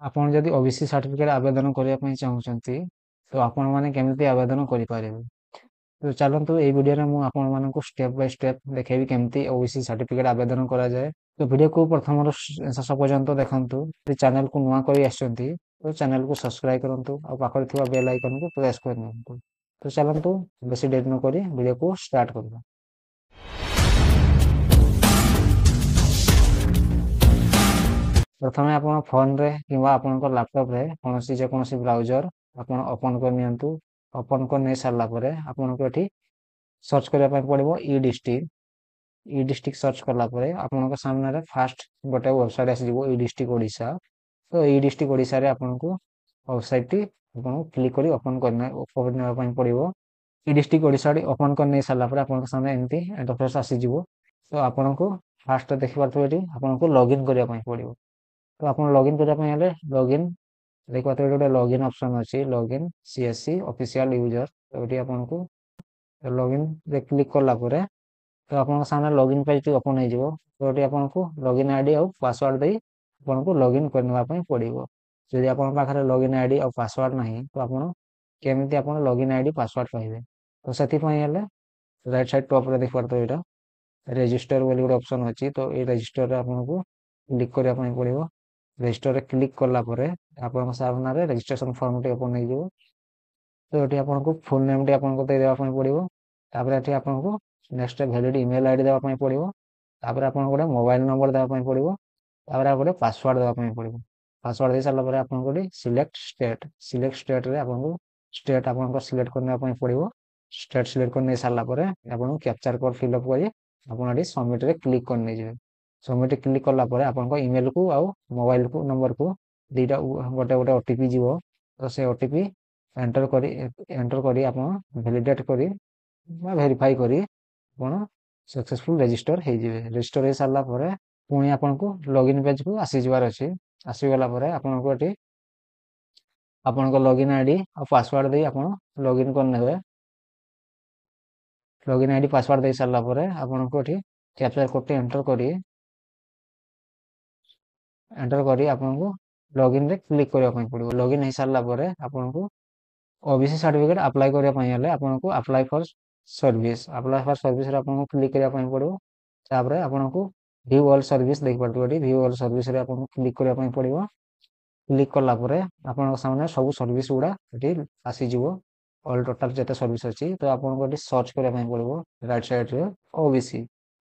ଆପଣ ଯଦି OBC certificate ଆବେଦନ କରିବା ପାଇଁ ଚାହୁଁଛନ୍ତି ତ ଆପଣମାନେ କେମିତି ଆବେଦନ କରିପାରିବେ। ତ ଚାଲନ୍ତୁ ଏଇ ଭିଡ଼ିଓରେ ମୁଁ ଆପଣମାନଙ୍କୁ ଷ୍ଟେପ୍ ବାଇ ଷ୍ଟେପ୍ ଦେଖେଇବି କେମିତି ଓବିସି ସାର୍ଟିଫିକେଟ ଆବେଦନ କରାଯାଏ। ତ ଭିଡ଼ିଓକୁ ପ୍ରଥମରୁ ଶେଷ ପର୍ଯ୍ୟନ୍ତ ଦେଖନ୍ତୁ। ଯଦି ଚ୍ୟାନେଲକୁ ନୂଆ କରି ଆସିଛନ୍ତି ତ ଚ୍ୟାନେଲକୁ ସବସ୍କ୍ରାଇବ କରନ୍ତୁ ଆଉ ପାଖରେ ଥିବା ବେଲ୍ ଆଇକନକୁ ପ୍ରେସ୍ କରିନିଅନ୍ତୁ। ତ ଚାଲନ୍ତୁ ବେଶୀ ଡେରି ନକରି ଭିଡ଼ିଓକୁ ଷ୍ଟାର୍ଟ କରିବା। ପ୍ରଥମେ ଆପଣ ଫୋନରେ କିମ୍ବା ଆପଣଙ୍କ ଲ୍ୟାପଟପରେ ଯେକୌଣସି ବ୍ରାଉଜର ଆପଣ ଓପନ୍ କରିନିଅନ୍ତୁ। ଓପନ୍ କରିନେଇ ସାରିଲା ପରେ ଆପଣଙ୍କୁ ଏଠି ସର୍ଚ୍ଚ କରିବା ପାଇଁ ପଡ଼ିବ ଇ ଡିଷ୍ଟ୍ରିକ୍ଟ ସର୍ଚ୍ଚ କଲା ପରେ ଆପଣଙ୍କ ସାମ୍ନାରେ ଫାଷ୍ଟ ଗୋଟେ ୱେବସାଇଟ୍ ଆସିଯିବ ଇ ଡିଷ୍ଟ୍ରିକ୍ଟ ଓଡ଼ିଶା। ତ ଇ ଡିଷ୍ଟ୍ରିକ୍ଟ ଓଡ଼ିଶାରେ ଆପଣଙ୍କୁ ୱେବସାଇଟ୍ଟି ଆପଣଙ୍କୁ କ୍ଲିକ୍ କରି ଓପନ୍ କରିନେବା ପାଇଁ ପଡ଼ିବ। ଇ ଡିଷ୍ଟ୍ରିକ୍ଟ ଓଡ଼ିଶାଟି ଓପନ୍ କରିନେଇ ସାରିଲା ପରେ ଆପଣଙ୍କ ସାମ୍ନାରେ ଏମିତି ଇଣ୍ଟରଫେସ୍ ଆସିଯିବ। ତ ଆପଣଙ୍କୁ ଫାଷ୍ଟ ଦେଖିପାରୁଥିବେ ଏଠି ଆପଣଙ୍କୁ ଲଗ୍ଇନ୍ କରିବା ପାଇଁ ପଡ଼ିବ। ତ ଆପଣ ଲଗ୍ଇନ୍ କରିବା ପାଇଁ ହେଲେ ଲଗ୍ଇନ୍ ଦେଖିପାରୁଥିବେ ଗୋଟେ ଲଗ୍ଇନ୍ ଅପସନ୍ ଅଛି, ଲଗ୍ଇନ୍ CSC ଅଫିସିଆଲ ୟୁଜର। ତ ଏଠି ଆପଣଙ୍କୁ ଲଗ୍ଇନ୍ରେ କ୍ଲିକ୍ କଲା ପରେ ତ ଆପଣଙ୍କ ସାମ୍ନାରେ ଲଗ୍ଇନ୍ ପେଜଟି ଓପନ୍ ହେଇଯିବ। ତ ଏଠି ଆପଣଙ୍କୁ ଲଗ୍ଇନ୍ ଆଇଡି ଆଉ ପାସୱାର୍ଡ ଦେଇ ଆପଣଙ୍କୁ ଲଗ୍ଇନ୍ କରିନେବା ପାଇଁ ପଡ଼ିବ। ଯଦି ଆପଣଙ୍କ ପାଖରେ ଲଗ୍ଇନ୍ ଆଇଡି ଆଉ ପାସୱାର୍ଡ ନାହିଁ ତ ଆପଣ କେମିତି ଆପଣ ଲଗ୍ଇନ୍ ଆଇଡି ପାସୱାର୍ଡ ପାଇବେ। ତ ସେଥିପାଇଁ ହେଲେ ରାଇଟ୍ ସାଇଡ୍ ଟପ୍ରେ ଦେଖିପାରୁଥିବେ ଏଇଟା ରେଜିଷ୍ଟର ବୋଲି ଗୋଟେ ଅପସନ୍ ଅଛି। ତ ଏଇ ରେଜିଷ୍ଟରରେ ଆପଣଙ୍କୁ କ୍ଲିକ୍ କରିବା ପାଇଁ ପଡ଼ିବ। ରେଜିଷ୍ଟରରେ କ୍ଲିକ୍ କଲା ପରେ ଆପଣଙ୍କ ସାମ୍ନାରେ ରେଜିଷ୍ଟ୍ରେସନ ଫର୍ମଟି ଓପନ୍ ହେଇଯିବ। ତ ଏଠି ଆପଣଙ୍କୁ ଫୁଲ୍ ନେମ୍ଟି ଆପଣଙ୍କୁ ଦେଇଦେବା ପାଇଁ ପଡ଼ିବ। ତାପରେ ଏଠି ଆପଣଙ୍କୁ ନେକ୍ସଟ ଭ୍ୟାଲିଡ ଇମେଲ ଆଇଡି ଦେବା ପାଇଁ ପଡ଼ିବ। ତାପରେ ଆପଣଙ୍କୁ ଗୋଟେ ମୋବାଇଲ ନମ୍ବର ଦେବା ପାଇଁ ପଡ଼ିବ। ତାପରେ ଆଉ ଗୋଟେ ପାସୱାର୍ଡ ଦେବା ପାଇଁ ପଡ଼ିବ। ପାସୱାର୍ଡ ଦେଇ ସାରିଲା ପରେ ଆପଣଙ୍କୁ ଏଠି ସିଲେକ୍ଟ ଷ୍ଟେଟରେ ଆପଣଙ୍କୁ ଷ୍ଟେଟ୍ ଆପଣଙ୍କର ସିଲେକ୍ଟ କରିନେବା ପାଇଁ ପଡ଼ିବ। ଷ୍ଟେଟ୍ ସିଲେକ୍ଟ କରିନେଇ ସାରିଲା ପରେ ଆପଣଙ୍କୁ କ୍ୟାପଚର କୋଡ୍ ଫିଲ୍ଅପ୍ କରି ଆପଣ ଏଠି ସବମିଟ୍ରେ କ୍ଲିକ୍ କରିନେଇଯିବେ। ସବମିଟ୍ କ୍ଲିକ୍ କଲା ପରେ ଆପଣଙ୍କ ଇମେଲକୁ ଆଉ ମୋବାଇଲ ନମ୍ବରକୁ ଦୁଇଟା ଗୋଟେ OTP ଯିବ। ତ ସେ OTP ଏଣ୍ଟର କରି ଆପଣ ଭ୍ୟାଲିଡେଟ୍ କରି ବା ଭେରିଫାଇ କରି ଆପଣ ସକ୍ସେସଫୁଲ ରେଜିଷ୍ଟର ହେଇଯିବେ। ରେଜିଷ୍ଟର ହେଇସାରିଲା ପରେ ପୁଣି ଆପଣଙ୍କୁ ଲଗ୍ଇନ୍ ପେଜକୁ ଆସିଯିବାର ଅଛି। ଆସିଗଲା ପରେ ଆପଣଙ୍କୁ ଏଠି ଆପଣଙ୍କ ଲଗ୍ଇନ୍ ଆଇଡି ଆଉ ପାସୱାର୍ଡ ଦେଇ ଆପଣ ଲଗ୍ଇନ୍ କରିନେବେ। ଲଗ୍ଇନ୍ ଆଇଡି ପାସୱାର୍ଡ ଦେଇ ସାରିଲା ପରେ ଆପଣଙ୍କୁ ଏଠି କ୍ୟାପଚର କୋଡ୍ଟି ଏଣ୍ଟର କରି ଆପଣଙ୍କୁ ଲଗ୍ଇନ୍ରେ କ୍ଲିକ୍ କରିବା ପାଇଁ ପଡ଼ିବ। ଲଗ୍ଇନ୍ ହେଇସାରିଲା ପରେ ଆପଣଙ୍କୁ ଓବିସି ସାର୍ଟିଫିକେଟ ଆପ୍ଲାଏ କରିବା ପାଇଁ ହେଲେ ଆପଣଙ୍କୁ ଆପ୍ଲାଏ ଫର୍ ସର୍ଭିସରେ ଆପଣଙ୍କୁ କ୍ଲିକ୍ କରିବା ପାଇଁ ପଡ଼ିବ। ତାପରେ ଆପଣଙ୍କୁ ଭ୍ୟୁ ଅଲ୍ ସର୍ଭିସ ଦେଖିପାରୁଥିବେ ଏଠି ଭ୍ୟୁ ଅଲ୍ ସର୍ଭିସରେ ଆପଣଙ୍କୁ କ୍ଲିକ୍ କରିବା ପାଇଁ ପଡ଼ିବ। କ୍ଲିକ୍ କଲା ପରେ ଆପଣଙ୍କ ସାମ୍ନାରେ ସବୁ ସର୍ଭିସ ଗୁଡ଼ା ଏଠି ଆସିଯିବ। ଅଲ୍ ଟୋଟାଲ ଯେତେ ସର୍ଭିସ ଅଛି ତ ଆପଣଙ୍କୁ ଏଠି ସର୍ଚ୍ଚ କରିବା ପାଇଁ ପଡ଼ିବ ରାଇଟ୍ ସାଇଡ୍ରେ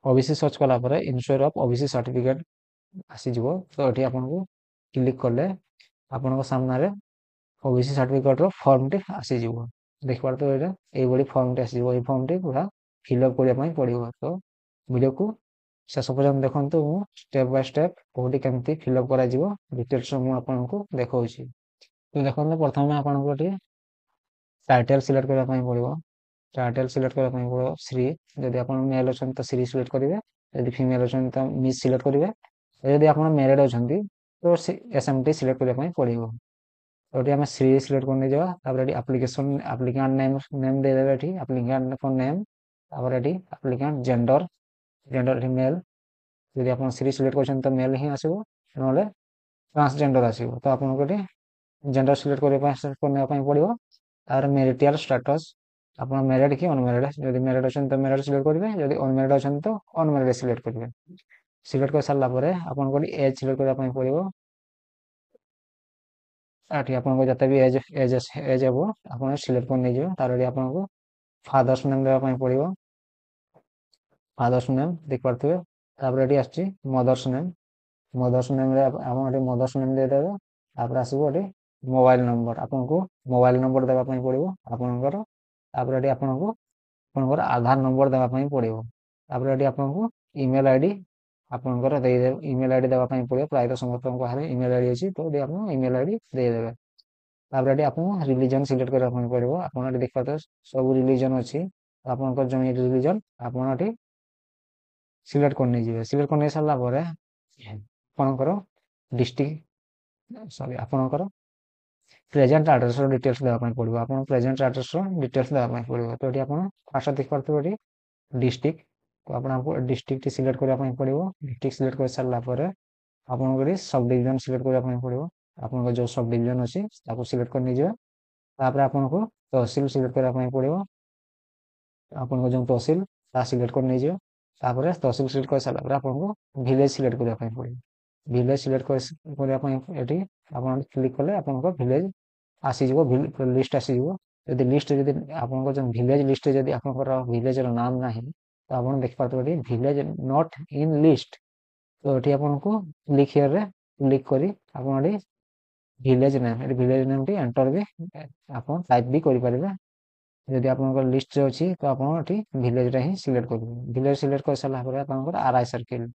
ଓବିସି ସର୍ଚ୍ଚ କଲା ପରେ ଇନସ୍ୱେର ଅଫ୍ ଓବିସି ସାର୍ଟିଫିକେଟ ଆସିଯିବ। ତ ଏଠି ଆପଣଙ୍କୁ କ୍ଲିକ୍ କଲେ ଆପଣଙ୍କ ସାମ୍ନାରେ ଓବିସି ସାର୍ଟିଫିକେଟର ଫର୍ମଟି ଆସିଯିବ। ଦେଖିପାରୁଥିବେ ଏଇଟା ଏଇଭଳି ଫର୍ମଟି ଆସିଯିବ। ଏଇ ଫର୍ମଟି ପୁରା ଫିଲ୍ଅପ୍ କରିବା ପାଇଁ ପଡ଼ିବ। ତ ଭିଡ଼ିଓକୁ ଶେଷ ପର୍ଯ୍ୟନ୍ତ ଦେଖନ୍ତୁ। ମୁଁ ଷ୍ଟେପ୍ ବାଇ ଷ୍ଟେପ୍ କୋଉଠି କେମିତି ଫିଲ୍ଅପ୍ କରାଯିବ ଡିଟେଲ୍ସ ମୁଁ ଆପଣଙ୍କୁ ଦେଖାଉଛି। ତ ଦେଖନ୍ତୁ ପ୍ରଥମେ ଆପଣଙ୍କୁ ଏଠି ଟାଇଟେଲ୍ ସିଲେକ୍ଟ କରିବା ପାଇଁ ପଡ଼ିବ। ଟାଇଟେଲ୍ ସିଲେକ୍ଟ କରିବା ପାଇଁ ପଡ଼ିବ ଶ୍ରୀ। ଯଦି ଆପଣ ମେଲ୍ ଅଛନ୍ତି ତ ଶ୍ରୀ ସିଲେକ୍ଟ କରିବେ। ଯଦି ଫିମେଲ୍ ଅଛନ୍ତି ତ ମିସ୍ ସିଲେକ୍ଟ କରିବେ। ଯଦି ଆପଣ ମ୍ୟାରେଡ୍ ଅଛନ୍ତି ତ SMT ସିଲେକ୍ଟ କରିବା ପାଇଁ ପଡ଼ିବ। ଏଠି ଆମେ ଶ୍ରୀ ସିଲେକ୍ଟ କରି ନେଇଯିବା। ତାପରେ ଏଠି ଆପ୍ଲିକାଣ୍ଟ ନେମ୍ ଦେଇଦେବେ। ଏଠି ଆପ୍ଲିକାଣ୍ଟଙ୍କ ନେମ୍ ତାପରେ ଏଠି ଆପ୍ଲିକାଣ୍ଟ ଜେଣ୍ଡର ଏଠି ମେଲ୍। ଯଦି ଆପଣ ଶ୍ରୀ ସିଲେକ୍ଟ କରିଛନ୍ତି ତ ମେଲ୍ ହିଁ ଆସିବ, ନହେଲେ ଟ୍ରାନ୍ସଜେଣ୍ଡର ଆସିବ। ତ ଆପଣଙ୍କୁ ଏଠି ଜେଣ୍ଡର ସିଲେକ୍ଟ କରିନେବା ପାଇଁ ପଡ଼ିବ। ତାପରେ ମ୍ୟାରିଟାଲ ଷ୍ଟାଟସ୍ ଆପଣ ମ୍ୟାରେଡ୍ କି ଅନମ୍ୟାରେଡ୍। ଯଦି ମ୍ୟାରେଡ୍ ଅଛନ୍ତି ତ ମ୍ୟାରେଡ୍ ସିଲେକ୍ଟ କରିବେ। ଯଦି ଅନମ୍ୟାରେଡ୍ ଅଛନ୍ତି ତ ଅନମ୍ୟାରେଡ୍ ସିଲେକ୍ଟ କରିବେ। ସିଲେକ୍ଟ କରିସାରିଲା ପରେ ଆପଣଙ୍କୁ ଏଠି ଏଜ୍ ସିଲେକ୍ଟ କରିବା ପାଇଁ ପଡ଼ିବ। ଏଠି ଆପଣଙ୍କୁ ଯେତେ ବି ଏଜ୍ ହେବ ଆପଣ ସିଲେକ୍ଟ କରି ନେଇଯିବେ। ତାପରେ ଏଠି ଆପଣଙ୍କୁ ଫାଦର୍ସ ନେମ୍ ଦେବା ପାଇଁ ପଡ଼ିବ। ଫାଦର୍ସ ନେମ୍ ଦେଖିପାରୁଥିବେ। ତାପରେ ଏଠି ଆସିଛି ମଦର୍ସ ନେମ୍। ମଦର୍ସ ନେମ୍ରେ ଆପଣ ଏଠି ମଦର୍ସ ନେମ୍ ଦେଇଦେବେ। ତାପରେ ଆସିବ ଏଠି ମୋବାଇଲ ନମ୍ବର। ଆପଣଙ୍କୁ ମୋବାଇଲ ନମ୍ବର ଦେବା ପାଇଁ ପଡ଼ିବ ଆପଣଙ୍କର। ତାପରେ ଏଠି ଆପଣଙ୍କର ଆଧାର ନମ୍ବର ଦେବା ପାଇଁ ପଡ଼ିବ। ତାପରେ ଏଠି ଆପଣଙ୍କୁ ଇମେଲ ଆଇଡି ଆପଣଙ୍କର ଦେଇଦେବେ। ଇମେଲ ଆଇଡି ଦେବା ପାଇଁ ପଡ଼ିବ। ପ୍ରାୟତଃ ସମସ୍ତଙ୍କ ପାଖରେ ଇମେଲ ଆଇଡି ଅଛି ତ ଏଠି ଆପଣ ଇମେଲ ଆଇଡି ଦେଇଦେବେ। ତାପରେ ଏଠି ଆପଣଙ୍କୁ ରିଲିଜନ ସିଲେକ୍ଟ କରିବା ପାଇଁ ପଡ଼ିବ। ଆପଣ ଏଠି ଦେଖିପାରୁଥିବେ ସବୁ ରିଲିଜନ ଅଛି। ଆପଣଙ୍କର ଯେଉଁ ରିଲିଜନ ଆପଣ ଏଠି ସିଲେକ୍ଟ କରି ନେଇଯିବେ। ସିଲେକ୍ଟ କରି ନେଇ ସାରିଲା ପରେ ଆପଣଙ୍କର ଆପଣଙ୍କର ପ୍ରେଜେଣ୍ଟ ଆଡ୍ରେସର ଡିଟେଲ୍ସ ଦେବା ପାଇଁ ପଡ଼ିବ। ଆପଣ ପ୍ରେଜେଣ୍ଟ ଆଡ୍ରେସର ଡିଟେଲ୍ସ ଦେବା ପାଇଁ ପଡ଼ିବ। ତ ଏଠି ଆପଣ ଫାଷ୍ଟ ଦେଖିପାରୁଥିବେ ଏଠି ଡିଷ୍ଟ୍ରିକ୍ଟ। ତ ଆପଣଙ୍କୁ ଡିଷ୍ଟ୍ରିକ୍ଟଟି ସିଲେକ୍ଟ କରିବା ପାଇଁ ପଡ଼ିବ। ଡିଷ୍ଟ୍ରିକ୍ଟ ସିଲେକ୍ଟ କରି ସାରିଲା ପରେ ଆପଣଙ୍କୁ ଏଠି ସବ୍ ଡିଭିଜନ ସିଲେକ୍ଟ କରିବା ପାଇଁ ପଡ଼ିବ। ଆପଣଙ୍କ ଯେଉଁ ସବ୍ ଡିଭିଜନ୍ ଅଛି ତାକୁ ସିଲେକ୍ଟ କରି ନେଇଯିବେ। ତାପରେ ଆପଣଙ୍କୁ ତହସିଲ ସିଲେକ୍ଟ କରିବା ପାଇଁ ପଡ଼ିବ। ଆପଣଙ୍କ ଯେଉଁ ତହସିଲ ତାହା ସିଲେକ୍ଟ କରି ନେଇଯିବେ। ତାପରେ ତହସିଲ ସିଲେକ୍ଟ କରିସାରିଲା ପରେ ଆପଣଙ୍କୁ ଭିଲେଜ ସିଲେକ୍ଟ କରିବା ପାଇଁ ପଡ଼ିବ। ଭିଲେଜ ସିଲେକ୍ଟ କରିବା ପାଇଁ ଏଠି ଆପଣ କ୍ଲିକ୍ କଲେ ଆପଣଙ୍କ ଭିଲେଜ ଆସିଯିବ, ଲିଷ୍ଟ ଆସିଯିବ। ଯଦି ଲିଷ୍ଟ ଯଦି ଆପଣଙ୍କ ଯେଉଁ ଭିଲେଜ ଲିଷ୍ଟରେ ଯଦି ଆପଣଙ୍କର ଭିଲେଜର ନାମ ନାହିଁ ତ ଆପଣ ଦେଖିପାରୁଥିବେ ଏଠି ଭିଲେଜ ନଟ୍ ଇନ୍ ଲିଷ୍ଟ। ତ ଏଠି ଆପଣଙ୍କୁ କ୍ଲିକ୍ ହିୟରରେ କ୍ଲିକ୍ କରି ଆପଣ ଏଠି ଭିଲେଜ ନେମ୍, ଏଠି ଭିଲେଜ ନେମ୍ଟି ଏଣ୍ଟର ବି ଆପଣ ଟାଇପ୍ ବି କରିପାରିବେ। ଯଦି ଆପଣଙ୍କର ଲିଷ୍ଟରେ ଅଛି ତ ଆପଣ ଏଠି ଭିଲେଜଟା ହିଁ ସିଲେକ୍ଟ କରିବେ। ଭିଲେଜ ସିଲେକ୍ଟ କରିସାରିଲା ପରେ ଆପଣଙ୍କର ଆର୍ଆଇ ସର୍କିଲ୍,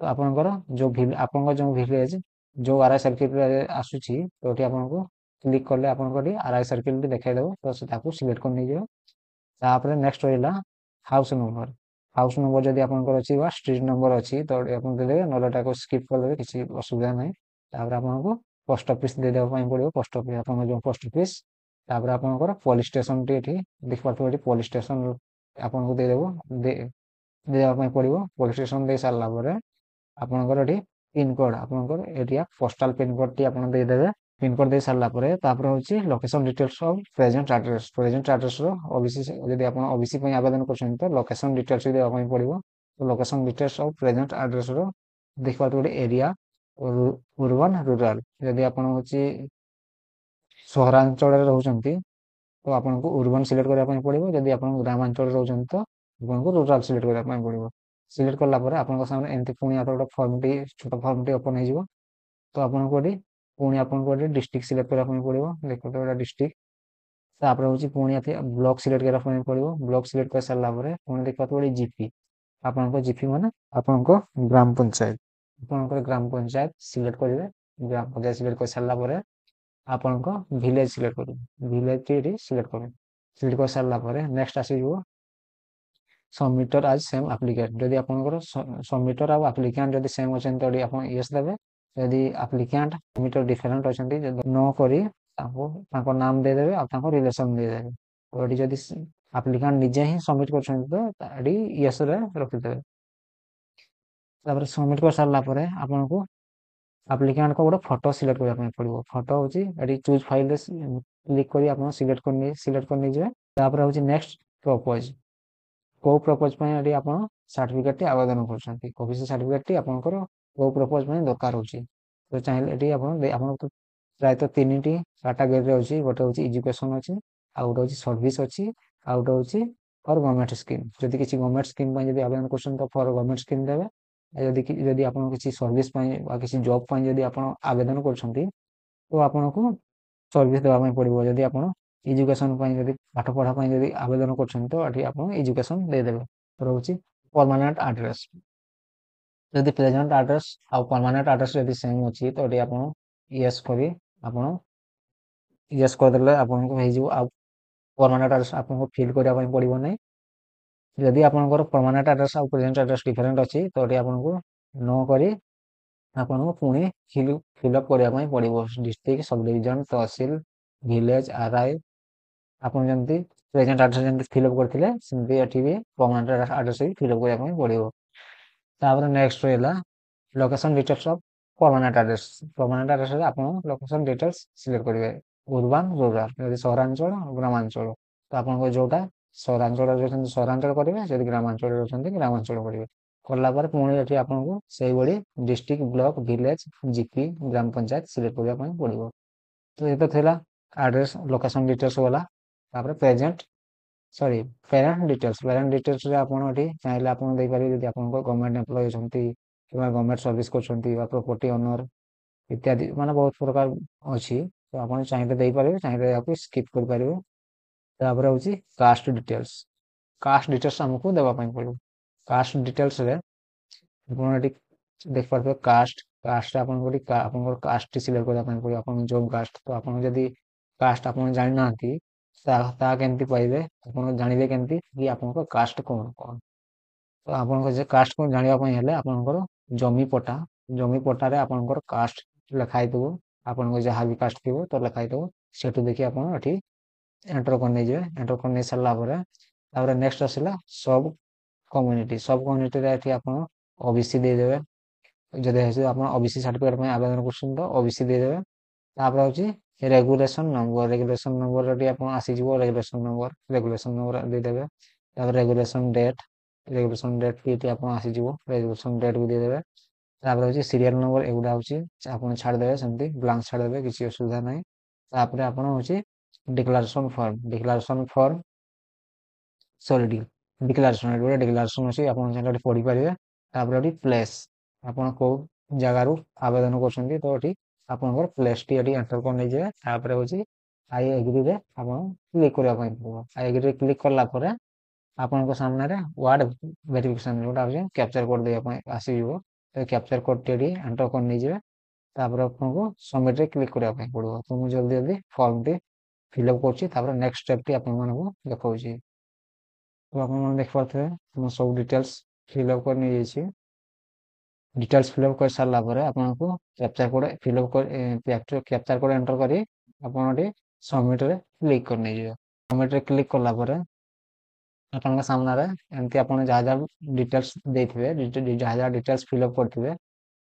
ତ ଆପଣଙ୍କର ଆପଣଙ୍କ ଯେଉଁ ଭିଲେଜ ଯେଉଁ ଆର୍ଆଇ ସର୍କିଲ୍ରେ ଆସୁଛି ତ ଏଠି ଆପଣଙ୍କୁ କ୍ଲିକ୍ କଲେ ଆପଣଙ୍କ ଏଠି ଆର୍ଆଇ ସର୍କିଲ୍ଟି ଦେଖାଇଦେବ, ତ ତାକୁ ସିଲେକ୍ଟ କରି ନେଇଯିବ। ତାପରେ ନେକ୍ସଟ ରହିଲା ହାଉସ୍ ନମ୍ବର। ହାଉସ୍ ନମ୍ବର ଯଦି ଆପଣଙ୍କର ଅଛି ବା ଷ୍ଟ୍ରିଟ୍ ନମ୍ବର ଅଛି ତ ଆପଣ ଦେଇଦେବେ, ନହେଲେ ଏଟାକୁ ସ୍କିପ୍ କରିଦେବେ, କିଛି ଅସୁବିଧା ନାହିଁ। ତାପରେ ଆପଣଙ୍କୁ ପୋଷ୍ଟ ଅଫିସ୍ ଦେଇଦେବା ପାଇଁ ପଡ଼ିବ, ପୋଷ୍ଟ ଅଫିସ୍ ଆପଣଙ୍କ ଯେଉଁ ପୋଷ୍ଟ ଅଫିସ୍। ତାପରେ ଆପଣଙ୍କର ପୋଲିସ ଷ୍ଟେସନଟି ଏଠି ଦେଖିପାରୁଥିବେ, ଏଠି ପୋଲିସ ଷ୍ଟେସନ ଆପଣଙ୍କୁ ଦେବା ପାଇଁ ପଡ଼ିବ। ପୋଲିସ ଷ୍ଟେସନ ଦେଇ ସାରିଲା ପରେ ଆପଣଙ୍କର ଏଠି ପିନକୋଡ୍, ଆପଣଙ୍କର ଏରିଆ ପୋଷ୍ଟାଲ ପିନକୋଡ୍ଟି ଆପଣ ଦେଇଦେବେ। ପିନକୋଡ୍ ଦେଇ ସାରିଲା ପରେ ତାପରେ ହେଉଛି location details of present address. Present ଆଡ୍ରେସ୍ର ଓବିସି ଯଦି ଆପଣ ଓବିସି ପାଇଁ ଆବେଦନ କରୁଛନ୍ତି ତ ଲୋକେସନ ଡିଟେଲ୍ସ ଦେବା ପାଇଁ ପଡ଼ିବ। ତ ଲୋକେସନ ଡିଟେଲ୍ସ ଅଫ୍ ପ୍ରେଜେଣ୍ଟ ଆଡ୍ରେସ୍ର ଦେଖିପାରୁଥିବେ ଗୋଟେ ଏରିଆ ଉର୍ବାନ ରୁରାଲ। ଯଦି ଆପଣ ହେଉଛି ସହରାଞ୍ଚଳରେ ରହୁଛନ୍ତି ତ ଆପଣଙ୍କୁ ଉର୍ବାନ ସିଲେକ୍ଟ କରିବା ପାଇଁ ପଡ଼ିବ। ଯଦି ଆପଣ ଗ୍ରାମାଞ୍ଚଳରେ ରହୁଛନ୍ତି ତ ଆପଣଙ୍କୁ ରୁରାଲ ସିଲେକ୍ଟ କରିବା ପାଇଁ ପଡ଼ିବ। ସିଲେକ୍ଟ କଲା ପରେ ଆପଣଙ୍କ ସାମନାରେ ଏମିତି ପୁଣି ଆଉ ଗୋଟେ ଫର୍ମଟି, ଛୋଟ ଫର୍ମଟି ଓପନ୍ ହେଇଯିବ। ତ ଆପଣଙ୍କୁ ଏଠି ପୁଣି ଆପଣଙ୍କୁ ଏଠି ଡିଷ୍ଟ୍ରିକ୍ଟ ସିଲେକ୍ଟ କରିବା ପାଇଁ ପଡ଼ିବ। ଦେଖନ୍ତୁ ଏଇଟା ଡିଷ୍ଟ୍ରିକ୍ଟ। ତାପରେ ହେଉଛି ପୁଣି ଏଠି ବ୍ଲକ ସିଲେକ୍ଟ କରିବା ପାଇଁ ପଡ଼ିବ। ବ୍ଲକ ସିଲେକ୍ଟ କରିସାରିଲା ପରେ ପୁଣି ଦେଖିପାରୁଥିବେ ଏଠି ଜିପି, ଆପଣଙ୍କ ଜିପି ମାନେ ଆପଣଙ୍କ ଗ୍ରାମ ପଞ୍ଚାୟତ। ଆପଣଙ୍କର ଗ୍ରାମ ପଞ୍ଚାୟତ ସିଲେକ୍ଟ କରିବେ। ଗ୍ରାମ ପଞ୍ଚାୟତ ସିଲେକ୍ଟ କରିସାରିଲା ପରେ ଆପଣଙ୍କ ଭିଲେଜ ସିଲେକ୍ଟ କରିବେ। ଭିଲେଜଟି ଏଠି ସିଲେକ୍ଟ କରିବେ। ସିଲେକ୍ଟ କରିସାରିଲା ପରେ ନେକ୍ସଟ ଆସିଯିବ ସବମିଟର ଆଜ୍ ସେମ୍ ଆପ୍ଲିକାଣ୍ଟ। ଯଦି ଆପଣଙ୍କର ସବମିଟର ଆଉ ଆପ୍ଲିକାଣ୍ଟ ଯଦି ସେମ୍ ଅଛନ୍ତି ତ ଆପଣ ୟେସ୍ ଦେବେ। ଯଦି ଆପ୍ଲିକାଣ୍ଟ ସବମିଟର ଡିଫରେଣ୍ଟ ଅଛନ୍ତି, ଯଦି ନ କରି ତାଙ୍କୁ ତାଙ୍କ ନାମ ଦେଇଦେବେ ଆଉ ତାଙ୍କ ରିଲେସନ୍ ଦେଇଦେବେ। ତ ଏଠି ଯଦି ଆପ୍ଲିକାଣ୍ଟ ନିଜେ ହିଁ ସବମିଟ୍ କରୁଛନ୍ତି ତ ଏଠି ୟେସ୍ରେ ରଖିଦେବେ। ତାପରେ ସବମିଟ୍ କରିସାରିଲା ପରେ ଆପଣଙ୍କୁ ଆପ୍ଲିକାଣ୍ଟଙ୍କ ଗୋଟେ ଫଟୋ ସିଲେକ୍ଟ କରିବା ପାଇଁ ପଡ଼ିବ। ଫଟୋ ହେଉଛି ଏଠି ଚୁଜ୍ ଫାଇଲରେ କ୍ଲିକ୍ କରି ଆପଣ ସିଲେକ୍ଟ କରି ନେଇଯିବେ। ତାପରେ ହେଉଛି ନେକ୍ସଟ ପ୍ରପୋଜ। କେଉଁ ପ୍ରପୋଜ ପାଇଁ ଏଠି ଆପଣ ସାର୍ଟିଫିକେଟଟି ଆବେଦନ କରୁଛନ୍ତି, ଓବିସି ସାର୍ଟିଫିକେଟଟି ଆପଣଙ୍କର କେଉଁ ପ୍ରପୋଜ ପାଇଁ ଦରକାର ହେଉଛି। ତ ଚାହିଁଲେ ଏଠି ଆପଣ ପ୍ରାୟତଃ 3ଟି କାଟାଗୋରୀରେ ଅଛି। ଗୋଟେ ହେଉଛି ଏଜୁକେସନ ଅଛି, ଆଉ ଗୋଟେ ହେଉଛି ସର୍ଭିସ ଅଛି, ଆଉ ଗୋଟେ ହେଉଛି ଫର୍ ଗଭର୍ଣ୍ଣମେଣ୍ଟ ସ୍କିମ୍। ଯଦି କିଛି ଗଭର୍ଣ୍ଣମେଣ୍ଟ ସ୍କିମ୍ ପାଇଁ ଯଦି ଆବେଦନ କରୁଛନ୍ତି ତ ଫର୍ ଗଭର୍ଣ୍ଣମେଣ୍ଟ ସ୍କିମ୍ ଦେବେ। ଯଦି ଆପଣ କିଛି ସର୍ଭିସ ପାଇଁ ବା କିଛି ଜବ୍ ପାଇଁ ଯଦି ଆପଣ ଆବେଦନ କରୁଛନ୍ତି ତ ଆପଣଙ୍କୁ ସର୍ଭିସ ଦେବା ପାଇଁ ପଡ଼ିବ। ଯଦି ଆପଣ ଏଜୁକେସନ ପାଇଁ ଯଦି ପାଠ ପଢ଼ା ପାଇଁ ଯଦି ଆବେଦନ କରୁଛନ୍ତି ତ ଏଠି ଆପଣ ଏଜୁକେସନ ଦେଇଦେବେ। ରହୁଛି ପରମାନେଣ୍ଟ ଆଡ୍ରେସ୍। ଯଦି ପ୍ରେଜେଣ୍ଟ ଆଡ୍ରେସ୍ ଆଉ ପରମାନେଣ୍ଟ ଆଡ୍ରେସ୍ ଯଦି ସେମ୍ ଅଛି ତ ଏଠି ଆପଣ ୟେସ୍ କରି ଆପଣ ୟେସ୍ କରିଦେଲେ ଆପଣଙ୍କୁ ହେଇଯିବ। ଆଉ ପରମାନେଣ୍ଟ ଆଡ୍ରେସ୍ ଆପଣଙ୍କୁ ଫିଲ୍ କରିବା ପାଇଁ ପଡ଼ିବ ନାହିଁ। ଯଦି ଆପଣଙ୍କର ପରମାନେଣ୍ଟ ଆଡ୍ରେସ୍ ଆଉ ପ୍ରେଜେଣ୍ଟ ଆଡ୍ରେସ୍ ଡିଫରେଣ୍ଟ ଅଛି ତ ଏଠି ଆପଣଙ୍କୁ ନ କରି ଆପଣଙ୍କୁ ପୁଣି ଫିଲ୍ଅପ୍ କରିବା ପାଇଁ ପଡ଼ିବ। ଡିଷ୍ଟ୍ରିକ୍ଟ, ସବ୍ ଡିଭିଜନ, ତହସିଲ, ଭିଲେଜ, ଆର୍ଆଇ। ଆପଣ ଯେମିତି ପ୍ରେଜେଣ୍ଟ ଆଡ୍ରେସ୍ ଯେମିତି ଫିଲ୍ଅପ୍ କରିଥିଲେ ସେମିତି ଏଠି ବି ପରମାନେଣ୍ଟ ଆଡ୍ରେସ୍ ବି ଫିଲ୍ଅପ୍ କରିବା ପାଇଁ ପଡ଼ିବ। ତାପରେ ନେକ୍ସଟ ରହିଲା location details of permanent address. Permanent ଆଡ୍ରେସ୍ରେ ଆପଣ ଲୋକେସନ ଡିଟେଲ୍ସ ସିଲେକ୍ଟ କରିବେ, ଉର୍ବାନ ରୁରାଲ। ଯଦି ସହରାଞ୍ଚଳ ଗ୍ରାମାଞ୍ଚଳ ତ ଆପଣଙ୍କ ଯୋଉଟା ସହରାଞ୍ଚଳରେ ରହୁଛନ୍ତି ସହରାଞ୍ଚଳ କରିବେ, ଯଦି ଗ୍ରାମାଞ୍ଚଳରେ ରହୁଛନ୍ତି ଗ୍ରାମାଞ୍ଚଳ କରିବେ। କଲା ପରେ ପୁଣି ଏଠି ଆପଣଙ୍କୁ ସେଇଭଳି ଡିଷ୍ଟ୍ରିକ୍ଟ, ବ୍ଲକ, ଭିଲେଜ, ଜିପି, ଗ୍ରାମ ପଞ୍ଚାୟତ ସିଲେକ୍ଟ କରିବା ପାଇଁ ପଡ଼ିବ। ତ ଏତ ଥିଲା ଆଡ୍ରେସ୍ ଲୋକେସନ ଡିଟେଲ୍ସ ଗଲା। ତାପରେ ପ୍ୟାରେଣ୍ଟ ଡିଟେଲ୍ସରେ ଆପଣ ଏଠି ଚାହିଁଲେ ଆପଣ ଦେଇପାରିବେ। ଯଦି ଆପଣଙ୍କ ଗଭର୍ଣ୍ଣମେଣ୍ଟ ଏମ୍ପ୍ଲୟ ଅଛନ୍ତି କିମ୍ବା ଗଭର୍ଣ୍ଣମେଣ୍ଟ ସର୍ଭିସ କରୁଛନ୍ତି ବା ପ୍ରପର୍ଟି ଓନର ଇତ୍ୟାଦି ମାନେ ବହୁତ ପ୍ରକାର ଅଛି, ତ ଆପଣ ଚାହିଁଲେ ଦେଇପାରିବେ, ଚାହିଁଲେ ଏହାକୁ ସ୍କିପ୍ କରିପାରିବେ। ତାପରେ ହେଉଛି କାଷ୍ଟ ଡିଟେଲ୍ସ। କାଷ୍ଟ ଡିଟେଲ୍ସ ଆମକୁ ଦେବା ପାଇଁ ପଡ଼ିବ। କାଷ୍ଟ ଡିଟେଲ୍ସରେ ଆପଣ ଏଠି ଦେଖିପାରୁଥିବେ କାଷ୍ଟରେ ଆପଣଙ୍କର କାଷ୍ଟଟି ସିଲେକ୍ଟ କରିବା ପାଇଁ ପଡ଼ିବ। ଆପଣଙ୍କ ଯୋଉ କାଷ୍ଟ, ତ ଆପଣ ଯଦି କାଷ୍ଟ ଆପଣ ଜାଣିନାହାନ୍ତି ତାହା କେମିତି ପାଇବେ, ଆପଣ ଜାଣିବେ କେମିତି କି ଆପଣଙ୍କ କାଷ୍ଟ କ'ଣ କ'ଣ। ତ ଆପଣଙ୍କ ଯେ କାଷ୍ଟ କ'ଣ ଜାଣିବା ପାଇଁ ହେଲେ ଆପଣଙ୍କର ଜମି ପଟ୍ଟାରେ ଆପଣଙ୍କର କାଷ୍ଟ ଲେଖା ହେଇଥିବ, ଆପଣଙ୍କ ଯାହା ବି କାଷ୍ଟ ଥିବ ତ ଲେଖା ହେଇଥିବ। ସେଠୁ ଦେଖି ଆପଣ ଏଠି ଏଣ୍ଟର କରି ନେଇଯିବେ। ଏଣ୍ଟର କରି ନେଇ ସାରିଲା ପରେ ତାପରେ ନେକ୍ସଟ ଆସିଲା ସବ୍ କମ୍ୟୁନିଟିରେ ଏଠି ଆପଣ ଓବିସି ଦେଇଦେବେ। ଯଦି ଆପଣ ଓବିସି ସାର୍ଟିଫିକେଟ ପାଇଁ ଆବେଦନ କରୁଛନ୍ତି ତ ଓବିସି ଦେଇଦେବେ। ତାପରେ ହଉଛି ରେଗୁଲେସନ ନମ୍ବର ଟି ଆପଣ ଆସିଯିବ ରେଗୁଲେସନ ନମ୍ବର ଦେଇଦେବେ। ତାପରେ ରେଗୁଲେସନ ଡେଟ୍ ଟି ଆପଣ ଆସିଯିବ ରେଗୁଲେସନ ଡେଟ୍ ବି ଦେଇଦେବେ। ତାପରେ ହଉଛି ସିରିଆଲ ନମ୍ବର, ଏଗୁଡ଼ା ହଉଛି ଆପଣ ଛାଡ଼ିଦେବେ, ସେମିତି ବ୍ଲାଙ୍କ ଛାଡ଼ିଦେବେ, କିଛି ଅସୁବିଧା ନାହିଁ। ତାପରେ ଆପଣ ହଉଛି ଡିକ୍ଲାରେସନ ଫର୍ମ ସରି ଡିକ୍ଲାରେସନ ଗୋଟେ ଡିକ୍ଲାରେସନ ଅଛି, ଆପଣ ଚାହିଁଲେ ଏଠି ପଢିପାରିବେ। ତାପରେ ଏଠି ପ୍ଲେସ୍, ଆପଣ କୋଉ ଜାଗାରୁ ଆବେଦନ କରୁଛନ୍ତି, ତ ଏଠି ଆପଣଙ୍କର ପ୍ଲେସ୍ ଟି ଏଠି ଏଣ୍ଟର କରି ନେଇଯିବେ। ତାପରେ ହଉଛି ଆଇ ଏଗ୍ରିରେ ଆପଣ କ୍ଲିକ୍ କରିବା ପାଇଁ ପଡ଼ିବ। ଆଇ ଏଗ୍ରିରେ କ୍ଲିକ୍ କଲା ପରେ ଆପଣଙ୍କ ସାମ୍ନାରେ ୱାର୍ଡ ଭେରିଫିକେସନ ଯୋଉଟା ହଉଛି କ୍ୟାପଚର କୋଡ୍ ଦେବା ପାଇଁ ଆସିଯିବ। କ୍ୟାପଚର କୋଡ୍ ଟି ଏଠି ଏଣ୍ଟର କରି ନେଇଯିବେ। ତାପରେ ଆପଣଙ୍କୁ ସବମିଟରେ କ୍ଲିକ୍ କରିବା ପାଇଁ ପଡ଼ିବ। ତ ମୁଁ ଜଲ୍ଦି ଫର୍ମଟି ଫିଲ୍ଅପ୍ କରୁଛି, ତାପରେ ନେକ୍ସଟ ଷ୍ଟେପ୍ ଟି ଆପଣମାନଙ୍କୁ ଦେଖାଉଛି। ତ ଆପଣମାନେ ଦେଖିପାରୁଥିବେ ମୁଁ ସବୁ ଡିଟେଲ୍ସ ଫିଲ୍ଅପ୍ କରି ନେଇଯାଇଛି। ଡିଟେଲ୍ସ ଫିଲ୍ଅପ୍ କରି ସାରିଲା ପରେ ଆପଣଙ୍କୁ capture code capture code enter କରି ଆପଣ ଏଠି ସବମିଟରେ କ୍ଲିକ୍ କରି ନେଇଯିବେ। ସବମିଟରେ କ୍ଲିକ୍ କଲା ପରେ ଆପଣଙ୍କ ସାମ୍ନାରେ ଏମିତି ଆପଣ ଯାହା ଯାହା ଡିଟେଲ୍ସ ଦେଇଥିବେ, ଯାହା ଯାହା ଡିଟେଲ୍ସ ଫିଲ୍ଅପ୍ କରିଥିବେ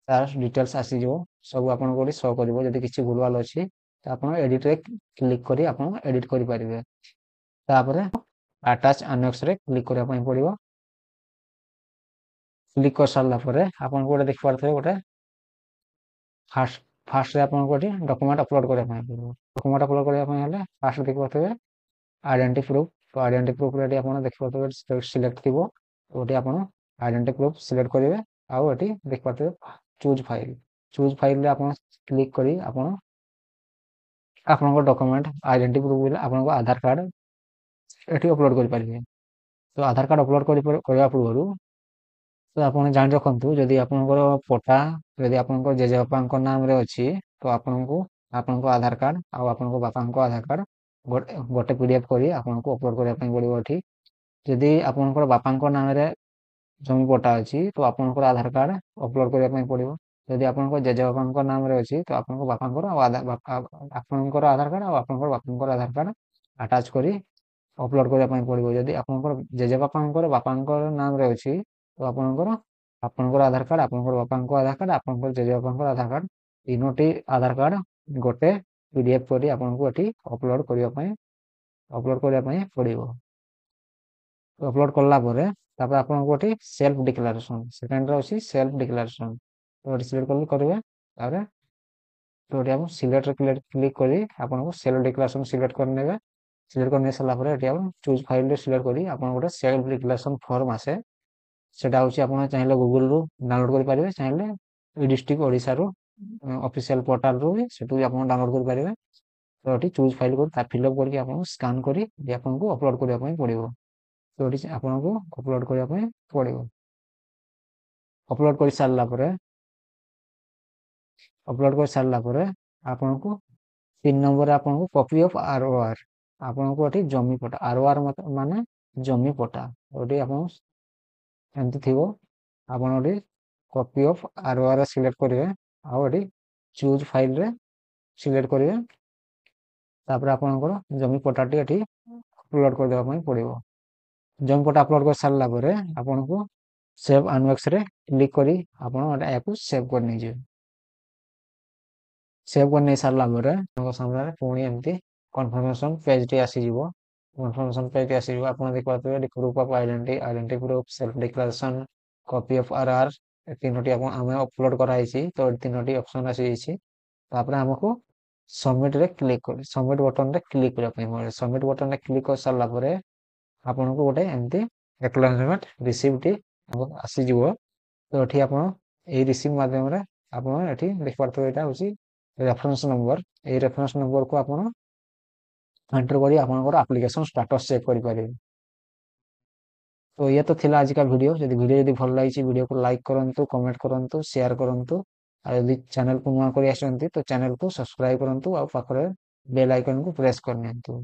ତାର ଡିଟେଲ୍ସ ଆସିଯିବ। ସବୁ ଆପଣଙ୍କୁ ଏଠି ଶୋ କରିବ। ଯଦି କିଛି ଭୁଲଭାଲ ଅଛି ତ ଆପଣ ଏଡିଟରେ କ୍ଲିକ୍ କରି ଆପଣ ଏଡିଟ୍ କରିପାରିବେ। ତାପରେ ଆଟାଚ ଆନେକ୍ସରେ କ୍ଲିକ୍ କରିବା ପାଇଁ ପଡ଼ିବ। କ୍ଲିକ୍ କରିସାରିଲା ପରେ ଆପଣଙ୍କୁ ଗୋଟେ ଦେଖିପାରୁଥିବେ ଗୋଟେ ଫାର୍ଷ୍ଟରେ ଆପଣଙ୍କୁ ଏଠି ଡକୁମେଣ୍ଟ ଅପଲୋଡ଼ କରିବା ପାଇଁ ପଡ଼ିବ। ଡକୁମେଣ୍ଟ ଅପଲୋଡ଼ କରିବା ପାଇଁ ହେଲେ ଫାର୍ଷ୍ଟ ଦେଖିପାରୁଥିବେ ଆଇଡେଣ୍ଟି ପ୍ରୁଫ୍। ତ ଆଇଡେଣ୍ଟି ପ୍ରୁଫ୍ରେ ଏଠି ଆପଣ ଦେଖିପାରୁଥିବେ ସିଲେକ୍ଟ ଥିବ। ଏଠି ଆପଣ ଆଇଡେଣ୍ଟି ପ୍ରୁଫ୍ ସିଲେକ୍ଟ କରିବେ। ଆଉ ଏଠି ଦେଖିପାରୁଥିବେ ଚୁଜ୍ ଫାଇଲରେ ଆପଣ କ୍ଲିକ୍ କରି ଆପଣ ଆପଣଙ୍କ ଡକୁମେଣ୍ଟ ଆଇଡେଣ୍ଟି ପ୍ରୁଫ୍ ଆପଣଙ୍କ ଆଧାର କାର୍ଡ଼ ଏଠି ଅପଲୋଡ଼ କରିପାରିବେ। ତ ଆଧାର କାର୍ଡ଼ ଅପଲୋଡ଼ କରିବା ପୂର୍ବରୁ ତ ଆପଣ ଜାଣି ରଖନ୍ତୁ, ଯଦି ଆପଣଙ୍କର ପଟା ଯଦି ଆପଣଙ୍କ ଜେଜେବାପାଙ୍କ ନାମରେ ଅଛି ତ ଆପଣଙ୍କୁ ଆପଣଙ୍କ ଆଧାର କାର୍ଡ଼ ଆଉ ଆପଣଙ୍କ ବାପାଙ୍କ ଆଧାର କାର୍ଡ଼ ଗୋଟେ PDF କରି ଆପଣଙ୍କୁ ଅପଲୋଡ଼ କରିବା ପାଇଁ ପଡ଼ିବ ଏଠି। ଯଦି ଆପଣଙ୍କର ବାପାଙ୍କ ନାମରେ ଜମି ପଟା ଅଛି ତ ଆପଣଙ୍କର ଆଧାର କାର୍ଡ଼ ଅପଲୋଡ଼ କରିବା ପାଇଁ ପଡ଼ିବ। ଯଦି ଆପଣଙ୍କ ଜେଜେବାପାଙ୍କ ନାମରେ ଅଛି ତ ଆପଣଙ୍କ ବାପାଙ୍କର ଆପଣଙ୍କର ଆଧାର କାର୍ଡ଼ ଆଉ ଆପଣଙ୍କର ବାପାଙ୍କର ଆଧାର କାର୍ଡ଼ ଆଟାଚ୍ କରି ଅପଲୋଡ଼ କରିବା ପାଇଁ ପଡ଼ିବ। ଯଦି ଆପଣଙ୍କର ଜେଜେବାପାଙ୍କର ବାପାଙ୍କର ନାମରେ ଅଛି ତ ଆପଣଙ୍କର ଆଧାର କାର୍ଡ଼, ଆପଣଙ୍କର ବାପାଙ୍କ ଆଧାର କାର୍ଡ଼, ଆପଣଙ୍କର ଜେଜେବାପାଙ୍କର ଆଧାର କାର୍ଡ଼, ତିନୋଟି ଆଧାର କାର୍ଡ଼ ଗୋଟେ PDF କରି ଆପଣଙ୍କୁ ଏଠି ଅପଲୋଡ଼ କରିବା ପାଇଁ ପଡ଼ିବ। ଅପଲୋଡ଼ କଲା ପରେ ତାପରେ ଆପଣଙ୍କୁ ଏଠି ସେଲ୍ଫ ଡିକ୍ଲାରେସନ, ସେକେଣ୍ଡରେ ଅଛି ସେଲ୍ଫ ଡିକ୍ଲାରେସନ। ତ ଏଠି ସିଲେକ୍ଟ କରିବେ। ତାପରେ ତ ଏଠି ଆପଣ ସିଲେକ୍ଟରେ କ୍ଲିକ୍ କରି ଆପଣଙ୍କୁ ସେଲ୍ଫ ଡିକ୍ଲାରେସନ ସିଲେକ୍ଟ କରିନେବେ। ସିଲେକ୍ଟ କରି ନେଇ ସାରିଲା ପରେ ଏଠି ଆପଣ ଚୁଜ୍ ଫାଇଲରେ ସିଲେକ୍ଟ କରି ଆପଣ ଗୋଟେ ସେଲ୍ଫ ଡିକ୍ଲାରେସନ ଫର୍ମ ଆସେ, ସେଟା ହଉଛି ଆପଣ ଚାହିଁଲେ ଗୁଗୁଲରୁ ଡାଉନଲୋଡ୍ କରିପାରିବେ, ଚାହିଁଲେ ଡିଷ୍ଟ୍ରିକ୍ଟ ଓଡ଼ିଶାରୁ ଅଫିସିଆଲ ପୋର୍ଟାଲରୁ ବି ସେଠୁ ବି ଆପଣ ଡାଉନଲୋଡ୍ କରିପାରିବେ। ତ ଏଠି ଚୁଜ୍ ଫାଇଲ କରି ତା ଫିଲ୍ଅପ୍ କରିକି ଆପଣଙ୍କୁ ସ୍କାନ୍ କରି ଆପଣଙ୍କୁ ଅପଲୋଡ଼ କରିବା ପାଇଁ ପଡ଼ିବ। ତ ଏଠି ଆପଣଙ୍କୁ ଅପଲୋଡ଼ କରିବା ପାଇଁ ପଡ଼ିବ। ଅପଲୋଡ଼ କରି ସାରିଲା ପରେ ଆପଣଙ୍କୁ 3 ନମ୍ବରରେ ଆପଣଙ୍କୁ କପି ଅଫ୍ ROR, ଆପଣଙ୍କୁ ଏଠି ଜମି ପଟା ROR ମାନେ ଜମି ପଟା ଏଠି ଆପଣ ଏମିତି ଥିବ। ଆପଣ ଏଠି କପି ଅଫ୍ ROR ସିଲେକ୍ଟ କରିବେ ଆଉ ଏଠି ଚୁଜ୍ ଫାଇଲରେ ସିଲେକ୍ଟ କରିବେ। ତାପରେ ଆପଣଙ୍କର ଜମି ପଟାଟି ଏଠି ଅପଲୋଡ଼ କରିଦେବା ପାଇଁ ପଡ଼ିବ। ଜମି ପଟା ଅପଲୋଡ଼ କରି ସାରିଲା ପରେ ଆପଣଙ୍କୁ ସେଭ୍ ଆନେକ୍ସରେ କ୍ଲିକ୍ କରି ଆପଣ ଏହାକୁ ସେଭ୍ କରି ନେଇଯିବେ। ସେଭ୍ କରି ନେଇ ସାରିଲା ପରେ ଆପଣଙ୍କ ସାମ୍ନାରେ ପୁଣି ଏମିତି କନଫର୍ମେସନ ପେଜଟି ଆସିଯିବ। ଆପଣ ଦେଖିପାରୁଥିବେ ଏଠି proof of identity proof, self declaration, copy of RR, ତିନୋଟି ଆମେ ଅପଲୋଡ଼ କରାହେଇଛି। ତ ଏଠି ତିନୋଟି ଅପସନ୍ ଆସିଯାଇଛି। ତାପରେ ଆମକୁ ସବମିଟ ବଟନରେ କ୍ଲିକ୍ କରିବା ପାଇଁ ପଡ଼ିବ। ସବମିଟ ବଟନରେ କ୍ଲିକ୍ କରି ସାରିଲା ପରେ ଆପଣଙ୍କୁ ଗୋଟେ ଏମିତି ଆକ୍ନଲେଜମେଣ୍ଟ ରିସିପ୍ଟଟି ଆସିଯିବ। ତ ଏଠି ଆପଣ ଏଇ ରିସିପ୍ଟ ମାଧ୍ୟମରେ ଆପଣ ଏଠି ଦେଖିପାରୁଥିବେ ଏଇଟା ହେଉଛି ରେଫରେନ୍ସ ନମ୍ବର। ଏଇ ରେଫରେନ୍ସ ନମ୍ବରକୁ ଆପଣ ଏଣ୍ଟର କରି ଆପଣଙ୍କର ଆପ୍ଲିକେସନ ଷ୍ଟାଟସ୍ ଚେକ୍ କରିପାରିବେ। ତ ଇଏ ତ ଥିଲା ଆଜିକା ଭିଡ଼ିଓ। ଯଦି ଭଲ ଲାଗିଛି ଭିଡ଼ିଓକୁ ଲାଇକ୍ କରନ୍ତୁ, କମେଣ୍ଟ କରନ୍ତୁ, ସେୟାର କରନ୍ତୁ। ଆଉ ଯଦି ଚ୍ୟାନେଲକୁ ନୂଆ କରି ଆସିଛନ୍ତି ତ ଚ୍ୟାନେଲକୁ ସବସ୍କ୍ରାଇବ କରନ୍ତୁ ଆଉ ପାଖରେ ବେଲ୍ ଆଇକନକୁ ପ୍ରେସ୍ କରିନିଅନ୍ତୁ।